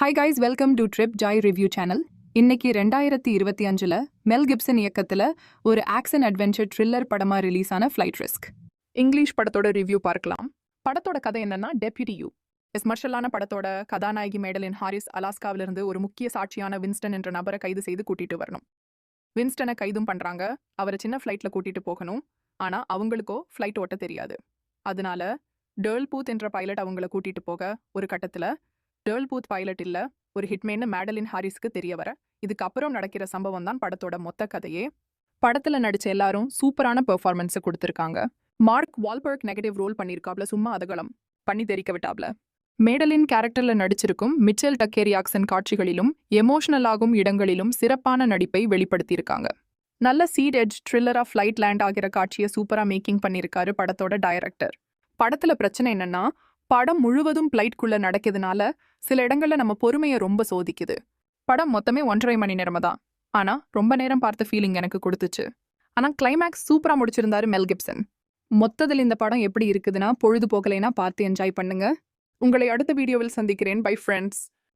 Hi guys, welcome to trip Joy review channel. இன்னைக்கு 2025 Mel Gibson இயக்கத்தில் ஒரு action adventure thriller படமாக release ஆன ஃப்ளைட் ரிஸ்க் இங்கிலீஷ் படத்தோட ரிவ்யூ பார்க்கலாம். படத்தோட கதை என்னன்னா, டெப்யூட்டி யூ கமர்ஷியலான படத்தோட கதாநாயகி மேடலின் ஹாரிஸ் அலாஸ்காவிலிருந்து ஒரு முக்கிய சாட்சியான வின்ஸ்டன் என்ற நபரை கைது செய்து கூட்டிட்டு வரணும். வின்ஸ்டனை கைதும் பண்றாங்க. அவரை சின்ன ஃப்ளைட்ல கூட்டிட்டு போகணும். ஆனா அவங்களுக்கோ ஃப்ளைட் ஓட்ட தெரியாது. அதனால டேர்ல் பூத் என்ற பைலட் அவங்கள கூட்டிட்டு போக ஒரு கட்டத்துல டேர்ல் பூத் பைலட் இல்ல, ஒரு ஹிட்மேன்னு மேடலின் ஹாரிஸ்க்கு தெரிய வர இதுக்கப்புறம் நடக்கிற சம்பவம் தான் படத்தோட மொத்த கதையே. படத்துல நடிச்ச எல்லாரும் சூப்பரான பெர்ஃபார்மன்ஸை கொடுத்திருக்காங்க. மார்க் வால்பர்க் நெகட்டிவ் ரோல் பண்ணியிருக்காப்ல, சும்மா அதகலம் பண்ணி தெரிக்க விட்டாப்ல. மேடலின் கேரக்டர்ல நடிச்சிருக்கும் மிச்சல் டக்கேரியாக்சன் காட்சிகளிலும் எமோஷனலாகும் இடங்களிலும் சிறப்பான நடிப்பை வெளிப்படுத்தியிருக்காங்க. நல்ல சீட் எட்ஜ் த்ரில்லரா ஃப்ளைட் லேண்ட் ஆகிற காட்சியை சூப்பரா மேக்கிங் பண்ணியிருக்காரு படத்தோட டைரக்டர். படத்துல பிரச்சனை என்னன்னா, படம் முழுவதும் பிளைட்குள்ள நடக்கிறதுனால சில இடங்கள்ல நம்ம பொறுமையை ரொம்ப சோதிக்குது. படம் மொத்தமே 1.5 மணி நேரமா தான், ஆனா ரொம்ப நேரம் பார்த்த ஃபீலிங் எனக்கு கொடுத்துச்சு. ஆனா கிளைமேக்ஸ் சூப்பரா முடிச்சிருந்தாரு மெல் கிப்சன். மொத்தத்தில் இந்த படம் எப்படி இருக்குதுன்னா, பொழுது போகலைன்னா பார்த்து என்ஜாய் பண்ணுங்க. உங்களை அடுத்த வீடியோவில் சந்திக்கிறேன். Bye friends.